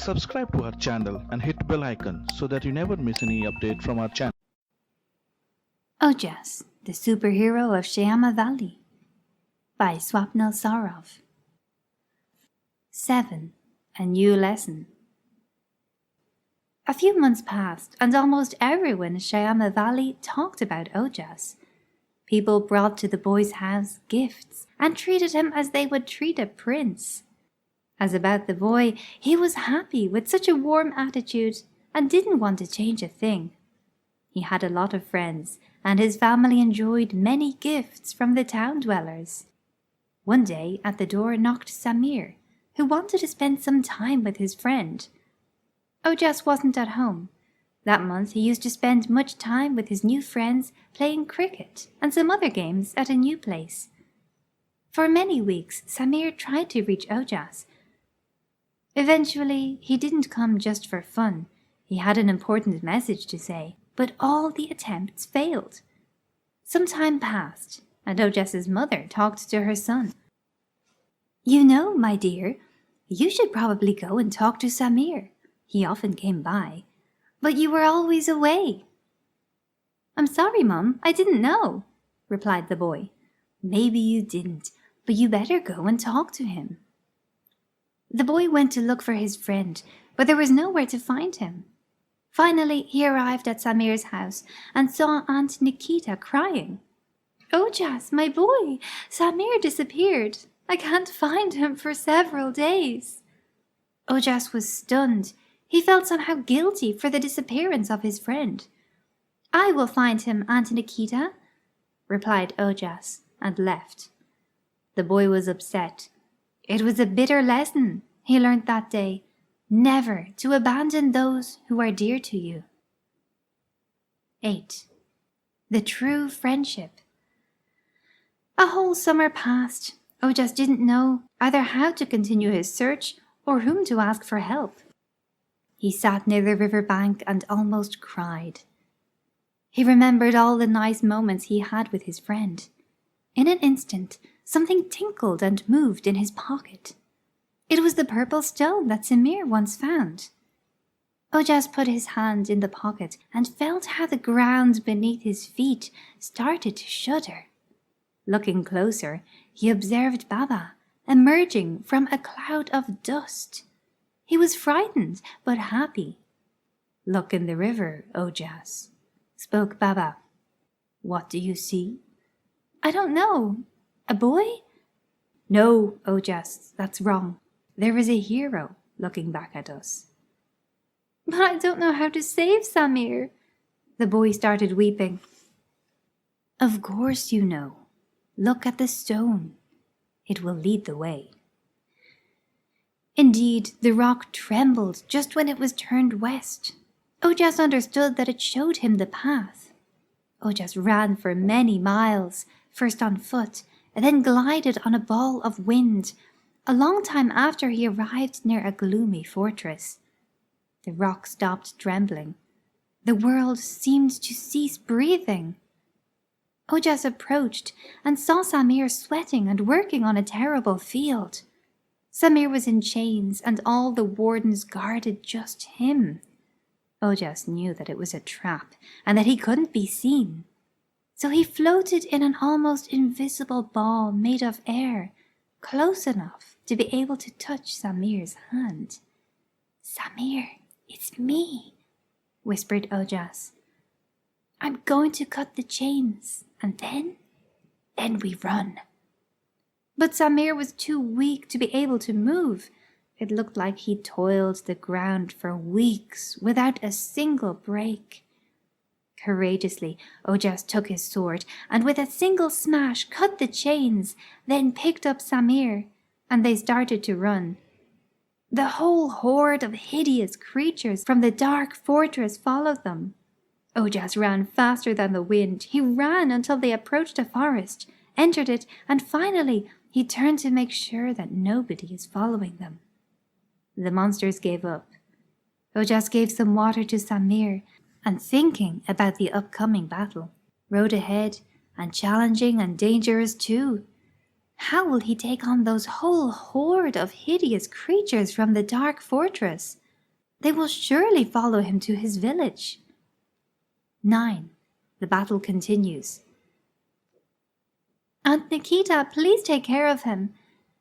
Subscribe to our channel and hit bell icon so that you never miss any update from our channel. Ojass The Superhero of Shyamavali by Swapnil Sarov. 7. A New Lesson. A few months passed, and almost everyone in Shyamavali talked about Ojass. People brought to the boy's house gifts and treated him as they would treat a prince. As about the boy, he was happy with such a warm attitude and didn't want to change a thing. He had a lot of friends, and his family enjoyed many gifts from the town dwellers. One day at the door knocked Samir, who wanted to spend some time with his friend. Ojass wasn't at home. That month he used to spend much time with his new friends playing cricket and some other games at a new place. For many weeks Samir tried to reach Ojass. Eventually he didn't come just for fun. He had an important message to say, but all the attempts failed. Some time passed, and Ojass's mother talked to her son. "You know, my dear, you should probably go and talk to Samir. He often came by, but you were always away." "I'm sorry, Mum, I didn't know," replied the boy. "Maybe you didn't, but you better go and talk to him." The boy went to look for his friend, but there was nowhere to find him. Finally, he arrived at Samir's house and saw Aunt Nikita crying. "Ojass, my boy, Samir disappeared. I can't find him for several days." Ojass was stunned. He felt somehow guilty for the disappearance of his friend. "I will find him, Aunt Nikita," replied Ojass, and left. The boy was upset. It was a bitter lesson he learned that day, never to abandon those who are dear to you. 8. The True Friendship. A whole summer passed. Ojass didn't know either how to continue his search or whom to ask for help. He sat near the river bank and almost cried. He remembered all the nice moments he had with his friend. In an instant, something tinkled and moved in his pocket. It was the purple stone that Samir once found. Ojass put his hand in the pocket and felt how the ground beneath his feet started to shudder. Looking closer, he observed Baba emerging from a cloud of dust. He was frightened but happy. "Look in the river, Ojass," spoke Baba. "What do you see?" "I don't know. A boy?" "No, Ojass, that's wrong. There is a hero looking back at us." "But I don't know how to save Samir." The boy started weeping. "Of course you know. Look at the stone. It will lead the way." Indeed, the rock trembled just when it was turned west. Ojass understood that it showed him the path. Ojass ran for many miles, first on foot, and then glided on a ball of wind, a long time after he arrived near a gloomy fortress. The rock stopped trembling. The world seemed to cease breathing. Ojass approached and saw Samir sweating and working on a terrible field. Samir was in chains, and all the wardens guarded just him. Ojass knew that it was a trap and that he couldn't be seen. So he floated in an almost invisible ball made of air, close enough to be able to touch Samir's hand. "Samir, it's me," whispered Ojass. "I'm going to cut the chains, and then we run." But Samir was too weak to be able to move. It looked like he toiled the ground for weeks without a single break. Courageously, Ojass took his sword and with a single smash cut the chains, then picked up Samir, and they started to run. The whole horde of hideous creatures from the dark fortress followed them. Ojass ran faster than the wind. He ran until they approached a forest, entered it, and finally he turned to make sure that nobody is following them. The monsters gave up. Ojass gave some water to Samir, and thinking about the upcoming battle, rode ahead, and challenging and dangerous too. How will he take on those whole horde of hideous creatures from the dark fortress? They will surely follow him to his village. 9. The battle continues. Aunt Nikita, please take care of him,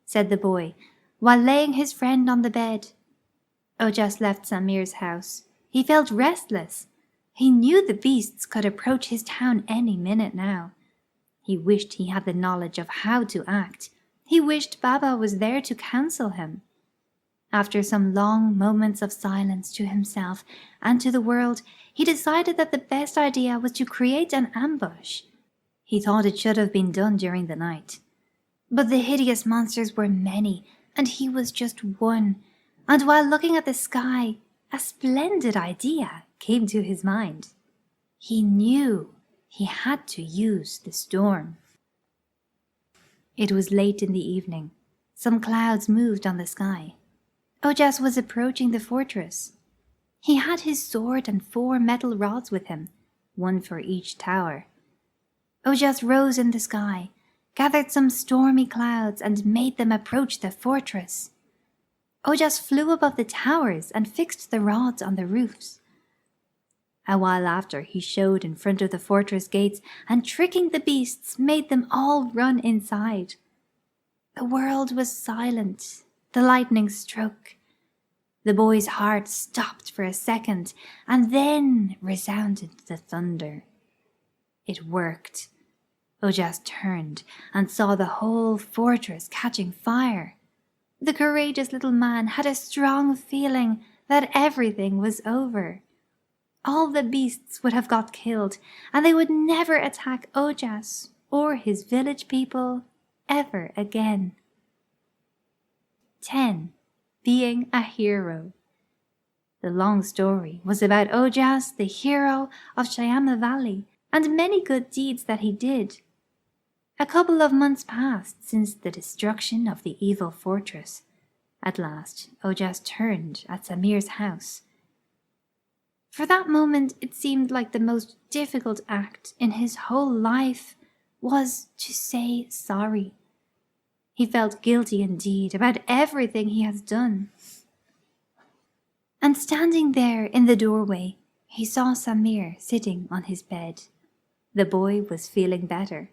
said the boy, while laying his friend on the bed. Ojass left Samir's house. He felt restless. He knew the beasts could approach his town any minute now. He wished he had the knowledge of how to act. He wished Baba was there to counsel him. After some long moments of silence to himself and to the world, he decided that the best idea was to create an ambush. He thought it should have been done during the night. But the hideous monsters were many, and he was just one. And while looking at the sky, a splendid idea came to his mind. He knew he had to use the storm. It was late in the evening. Some clouds moved on the sky. Ojass was approaching the fortress. He had his sword and 4 metal rods with him, one for each tower. Ojass rose in the sky, gathered some stormy clouds, and made them approach the fortress. Ojass flew above the towers and fixed the rods on the roofs. A while after, he showed in front of the fortress gates, and tricking the beasts, made them all run inside. The world was silent. The lightning struck. The boy's heart stopped for a second, and then resounded the thunder. It worked. Ojass turned and saw the whole fortress catching fire. The courageous little man had a strong feeling that everything was over. All the beasts would have got killed, and they would never attack Ojass or his village people ever again. 10. Being a hero. The long story was about Ojass, the hero of Shyamavali, and many good deeds that he did. A couple of months passed since the destruction of the evil fortress. At last, Ojass turned at Samir's house. For that moment, it seemed like the most difficult act in his whole life was to say sorry. He felt guilty indeed about everything he had done. And standing there in the doorway, he saw Samir sitting on his bed. The boy was feeling better.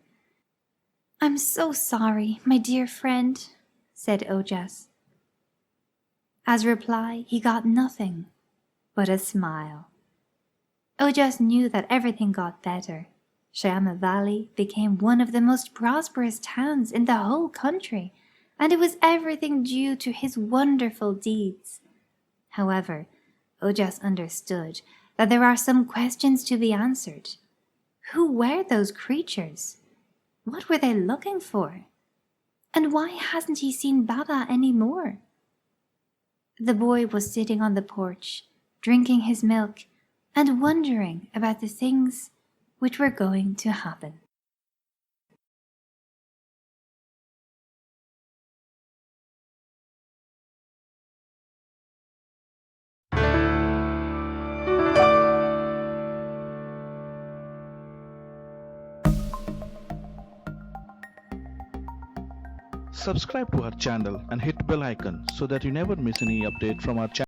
"I'm so sorry, my dear friend," said Ojass. As reply, he got nothing but a smile. Ojass knew that everything got better. Shyamavali became one of the most prosperous towns in the whole country, and it was everything due to his wonderful deeds. However, Ojass understood that there are some questions to be answered. Who were those creatures? What were they looking for? And why hasn't he seen Baba any more? The boy was sitting on the porch, drinking his milk, and wondering about the things which were going to happen. Subscribe to our channel and hit bell icon so that you never miss any update from our channel.